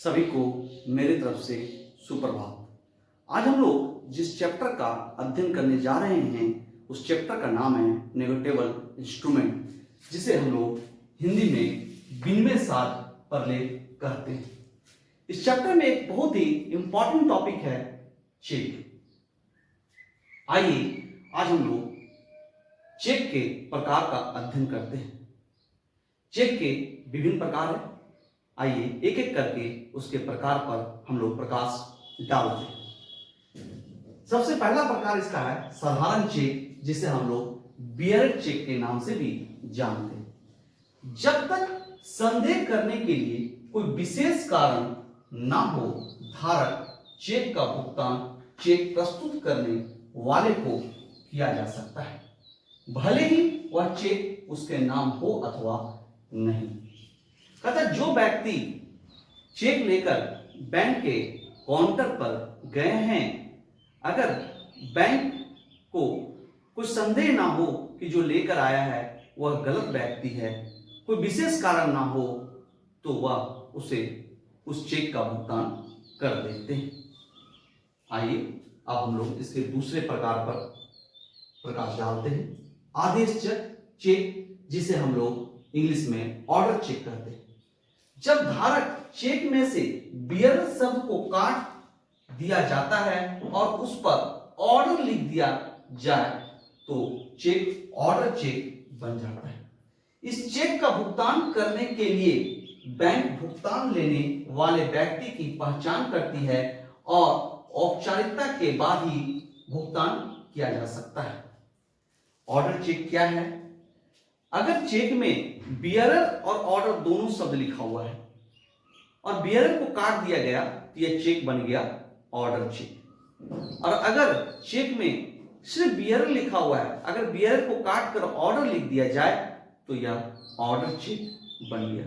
सभी को मेरी तरफ से सुप्रभात। आज हम लोग जिस चैप्टर का अध्ययन करने जा रहे हैं उस चैप्टर का नाम है नेगोटिएबल इंस्ट्रूमेंट, जिसे हम लोग हिंदी में विनिमय साध प्रलेख कहते हैं। इस चैप्टर में एक बहुत ही इंपॉर्टेंट टॉपिक है चेक। आइए आज हम लोग चेक के प्रकार का अध्ययन करते हैं। चेक के विभिन्न प्रकार हैं। आइए एक एक करके उसके प्रकार पर हम लोग प्रकाश डालते हैं। सबसे पहला प्रकार इसका है साधारण चेक, जिसे हम लोग बियरर चेक के नाम से भी जानते हैं। जब तक संदेह करने के लिए कोई विशेष कारण ना हो, धारक चेक का भुगतान चेक प्रस्तुत करने वाले को किया जा सकता है, भले ही वह चेक उसके नाम हो अथवा नहीं। कहता जो व्यक्ति चेक लेकर बैंक के काउंटर पर गए हैं, अगर बैंक को कुछ संदेह ना हो कि जो लेकर आया है वह गलत व्यक्ति है, कोई विशेष कारण ना हो, तो वह उसे उस चेक का भुगतान कर देते हैं। आइए अब हम लोग इसके दूसरे प्रकार पर प्रकाश डालते हैं। आदेश चेक, जिसे हम लोग इंग्लिश में ऑर्डर चेक कहते हैं। जब धारक चेक में से बियरर शब्द को काट दिया जाता है और उस पर ऑर्डर लिख दिया जाए तो चेक ऑर्डर चेक बन जाता है। इस चेक का भुगतान करने के लिए बैंक भुगतान लेने वाले व्यक्ति की पहचान करती है और औपचारिकता के बाद ही भुगतान किया जा सकता है। ऑर्डर चेक क्या है? अगर चेक में बियरर और ऑर्डर दोनों शब्द लिखा हुआ है और बियरर को काट दिया गया तो यह चेक बन गया ऑर्डर चेक। और अगर चेक में सिर्फ बियरर लिखा हुआ है, अगर बियरर को काट कर ऑर्डर लिख दिया जाए तो यह ऑर्डर चेक बन गया।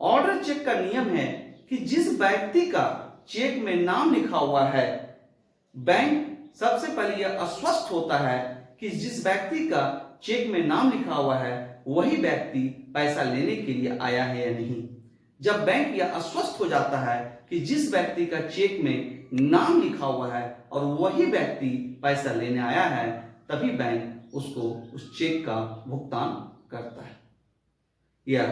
ऑर्डर चेक का नियम है कि जिस व्यक्ति का चेक में नाम लिखा हुआ है, बैंक सबसे पहले यह आश्वस्त होता है कि जिस व्यक्ति का चेक में नाम लिखा हुआ है वही व्यक्ति पैसा लेने के लिए आया है या नहीं। जब बैंक यह आश्वस्त हो जाता है कि जिस व्यक्ति का चेक में नाम लिखा हुआ है और वही व्यक्ति पैसा लेने आया है, तभी बैंक उसको उस चेक का भुगतान करता है। यह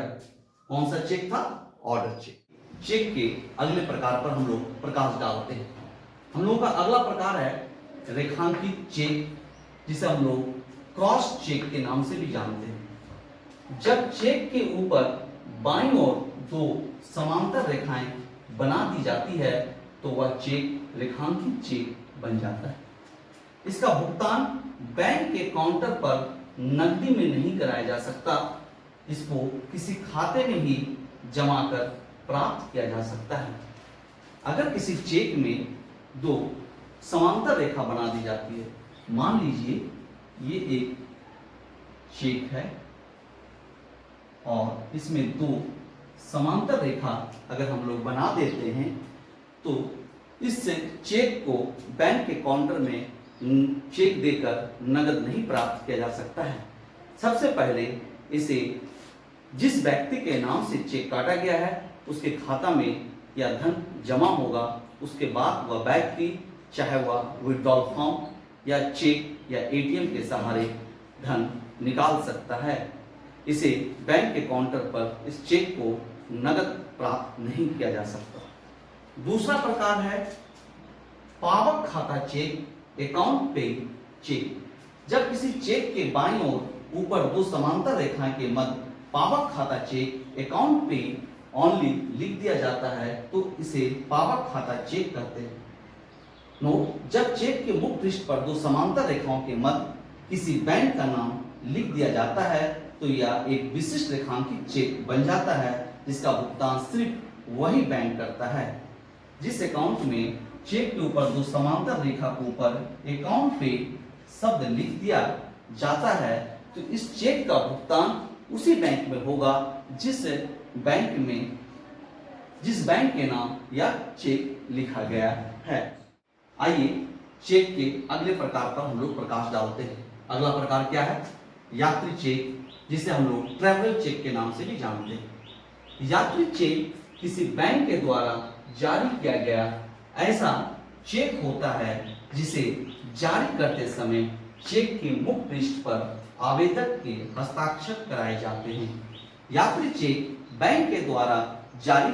कौन सा चेक था? Order check. चेक के अगले प्रकार पर हम लोग प्रकाश डालते हैं। हम लोगों का अगला प्रकार है रेखांकित चेक, जिसे हम लोग क्रॉस चेक के नाम से भी जानते हैं। जब चेक के ऊपर बाईं ओर दो समांतर रेखाएं बना दी जाती है तो वह चेक रेखांकित चेक बन जाता है। इसका भुगतान बैंक के काउंटर पर नकदी में नहीं कराया जा सकता, इसको किसी खाते में ही जमा कर प्राप्त किया जा सकता है। अगर किसी चेक में दो समांतर रेखा बना दी जाती है, मान लीजिए ये एक चेक है और इसमें दो समांतर रेखा अगर हम लोग बना देते हैं तो इससे चेक को बैंक के काउंटर में चेक देकर नगद नहीं प्राप्त किया जा सकता है। सबसे पहले इसे जिस व्यक्ति के नाम से चेक काटा गया है उसके खाता में या धन जमा होगा, उसके बाद वह व्यक्ति चाहे वह विड्रॉल फॉर्म या चेक या एटीएम के सहारे धन निकाल सकता है। इसे बैंक के काउंटर पर इस चेक को नगद प्राप्त नहीं किया जा सकता। दूसरा प्रकार है पावक खाता चेक, अकाउंट पे चेक। जब किसी चेक के बाईं ओर ऊपर दो समांतर रेखाएं के मध्य पावक खाता चेक, अकाउंट पे ओनली लिख दिया जाता है तो इसे पावक खाता चेक कहते हैं। नोट, जब चेक के मुख्य पृष्ठ पर दो समांतर रेखाओं के मध्य किसी बैंक का नाम लिख दिया जाता है तो यह एक विशिष्ट रेखांकित चेक बन जाता है, जिसका भुगतान सिर्फ वही बैंक करता है। जिस अकाउंट में चेक के ऊपर दो समांतर रेखा के ऊपर अकाउंट पे शब्द लिख दिया जाता है तो इस चेक का भुगतान उसी बैंक में होगा जिस बैंक के नाम या चेक लिखा गया है। आइए चेक के अगले प्रकार पर हम लोग प्रकाश डालते हैं। अगला प्रकार क्या है? यात्री चेक, जिसे हम लोग ट्रैवल चेक के नाम से भी जानते हैं। यात्री चेक किसी बैंक के द्वारा जारी किया गया ऐसा चेक होता है जिसे जारी करते समय चेक के मुख पृष्ठ पर आवेदक के हस्ताक्षर कराए जाते हैं। यात्री चेक बैंक के द्वारा जारी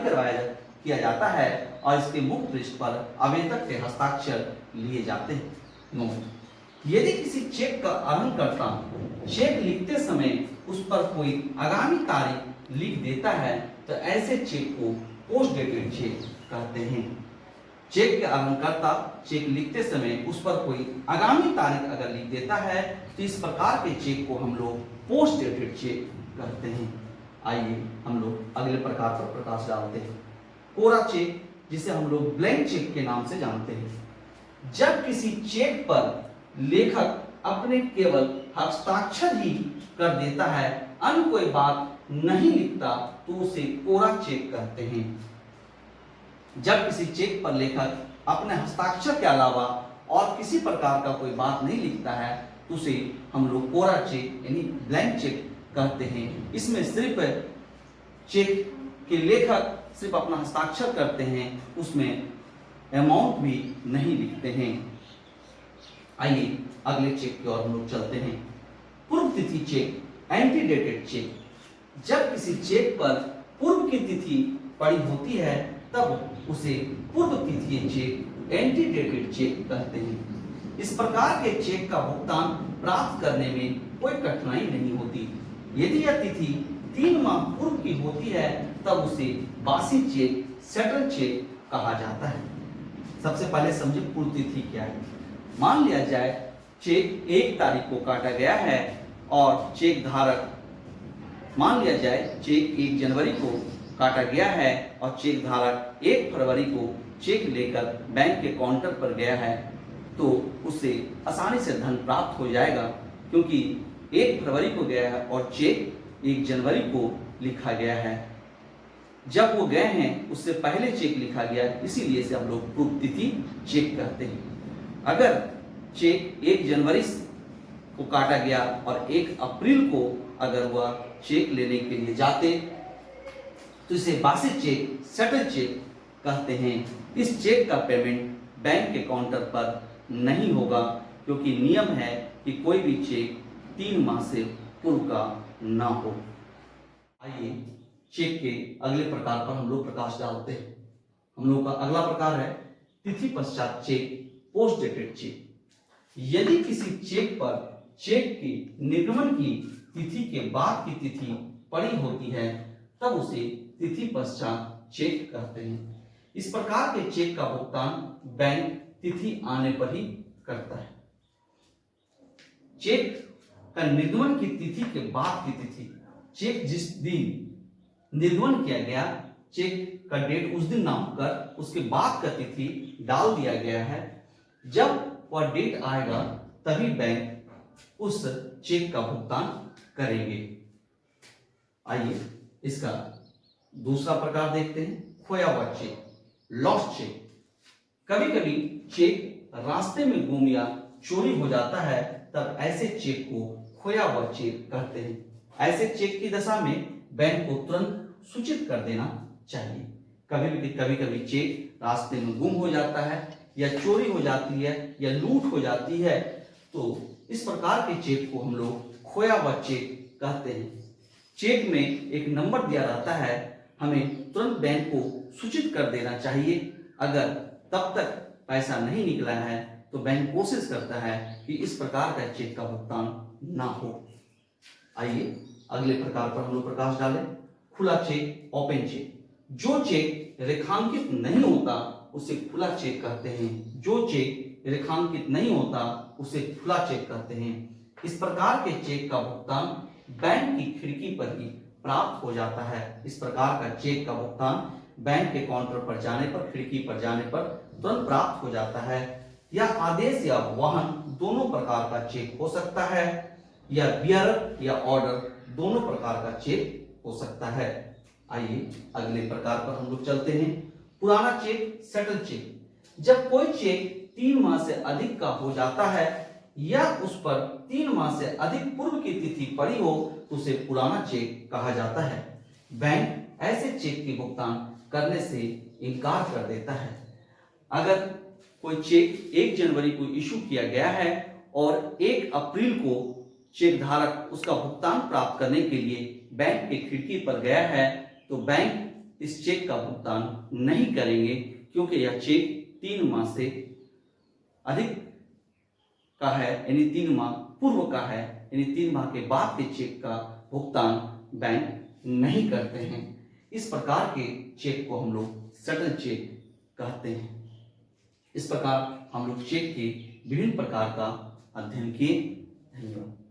किया जाता है और इसके मुख पृष्ठ पर आवेदक के हस्ताक्षर लिए जाते हैं। नोट, यदि किसी चेक का आवेदनकर्ता चेक लिखते समय उस पर कोई आगामी तारीख लिख देता है तो ऐसे चेक को पोस्ट डेटेड चेक कहते हैं। चेक के आवेदनकर्ता चेक लिखते समय उस पर कोई आगामी तारीख अगर लिख देता है तो इस प्रकार के चेक को हम लोग पोस्ट डेटेड चेक कहते हैं। आइए हम लोग अगले प्रकार पर प्रकाश डालते हैं। कोरा चेक, जिसे हम लोग ब्लैंक चेक के नाम से जानते हैं। जब किसी चेक पर लेखक अपने केवल हस्ताक्षर ही कर देता है, अन्य कोई बात नहीं लिखता, तो उसे कोरा चेक कहते हैं। जब किसी चेक पर लेखक अपने हस्ताक्षर के अलावा और किसी प्रकार का कोई बात नहीं लिखता है तो उसे हम लोग कोरा चेक यानी ब्लैंक चेक कहते हैं। इसमें सिर्फ चेक के लेखक सिर्फ अपना हस्ताक्षर करते हैं, उसमें अमाउंट भी नहीं लिखते हैं। आइए अगले चेक की ओर हम लोग चलते हैं। पूर्व तिथि चेक, एंटीडेटेड चेक। जब किसी चेक पर पूर्व की तिथि पड़ी होती है तब उसे पूर्व तिथि चेक, एंटीडेटेड चेक कहते हैं। इस प्रकार के चेक का भुगतान प्राप्त करने में कोई कठिनाई नहीं होती। यदि यह तिथि 3 माह पूर्व की होती है तब उसे बासी चेक, सेटल चेक कहा जाता है। सबसे पहले समझे पूर्व तिथि क्या है। मान लिया जाए चेक 1 तारीख को काटा गया है और चेक धारक, मान लिया जाए चेक 1 जनवरी को काटा गया है और चेक धारक 1 फरवरी को चेक लेकर बैंक के काउंटर पर गया है तो उसे आसानी से धन प्राप्त हो जाएगा, क्योंकि 1 फरवरी को गया है और चेक 1 जनवरी को लिखा गया है। जब वो गए हैं उससे पहले चेक लिखा गया, इसीलिए इसे हम लोग पूर्व तिथि चेक कहते हैं। अगर चेक 1 जनवरी को काटा गया और 1 अप्रैल को अगर वह चेक लेने के लिए जाते तो इसे बासी चेक, सेटल चेक कहते हैं। इस चेक का पेमेंट बैंक के काउंटर पर नहीं होगा, क्योंकि नियम है कि कोई भी चेक 3 माह से पूर्व का ना हो। आइए चेक के अगले प्रकार पर हम लोग प्रकाश डालते हैं। हम लोग का अगला प्रकार है तिथि पश्चात चेक, पोस्ट डेटेड चेक। यदि किसी चेक पर चेक की निर्गमन की तिथि के बाद की तिथि पड़ी होती है तब उसे तिथि पश्चात चेक कहते हैं। इस प्रकार के चेक का भुगतान बैंक तिथि आने पर ही करता है। चेक का निर्गमन की तिथि के बाद की तिथि, चेक जिस दिन निर्गमन किया गया, चेक का डेट उस दिन नाम कर उसके बाद का तिथि डाल दिया गया है। जब वह डेट आएगा तभी बैंक उस चेक का भुगतान करेंगे। आइए इसका दूसरा प्रकार देखते हैं, खोया हुआ चेक, लॉस्ट चेक। कभी कभी चेक रास्ते में गुम या चोरी हो जाता है तब ऐसे चेक को खोया हुआ चेक कहते हैं। ऐसे चेक की दशा में बैंक को तुरंत सूचित कर देना चाहिए। कभी कभी चेक रास्ते में गुम हो जाता है या चोरी हो जाती है या लूट हो जाती है, तो इस प्रकार के चेक को हम लोग खोया हुआ चेक कहते हैं। चेक में एक नंबर दिया रहता है, हमें तुरंत बैंक को सूचित कर देना चाहिए। अगर तब तक पैसा नहीं निकला है तो बैंक कोशिश करता है कि इस प्रकार का चेक का भुगतान ना हो। आइए अगले प्रकार पर हम लोग प्रकाश डालें, खुला चेक, ओपन चेक। जो चेक रेखांकित नहीं होता उसे खुला चेक कहते हैं। जो चेक रेखांकित नहीं होता उसे खुला चेक कहते हैं। इस प्रकार के चेक का भुगतान बैंक की खिड़की पर ही प्राप्त हो जाता है। इस प्रकार का चेक का भुगतान बैंक के काउंटर पर जाने पर, खिड़की पर जाने पर तुरंत प्राप्त हो जाता है। यह आदेश या वाहन दोनों प्रकार का चेक हो सकता है, या बियरर या ऑर्डर दोनों प्रकार का चेक हो सकता है। आइए अगले प्रकार पर हम लोग चलते हैं, पुराना चेक, सेटल चेक। जब कोई चेक 3 माह से अधिक का हो जाता है या उस पर 3 माह से अधिक पूर्व की तिथि पड़ी हो तो उसे पुराना चेक कहा जाता है। बैंक ऐसे चेक के भुगतान करने से इनकार कर देता है। अगर कोई चेक 1 जनवरी को इशू किया गया है और 1 अप्रैल को चेक धारक उसका भुगतान प्राप्त करने के लिए बैंक की खिड़की पर गया है, तो बैंक इस चेक का भुगतान नहीं करेंगे, क्योंकि यह चेक 3 माह से अधिक का है, यानी 3 माह पूर्व का है, यानी 3 माह के बाद के चेक का भुगतान बैंक नहीं करते हैं। इस प्रकार के चेक को हम लोग सटल चेक कहते हैं। इस प्रकार हम लोग चेक के विभिन्न प्रकार का अध्ययन किए। धन्यवाद।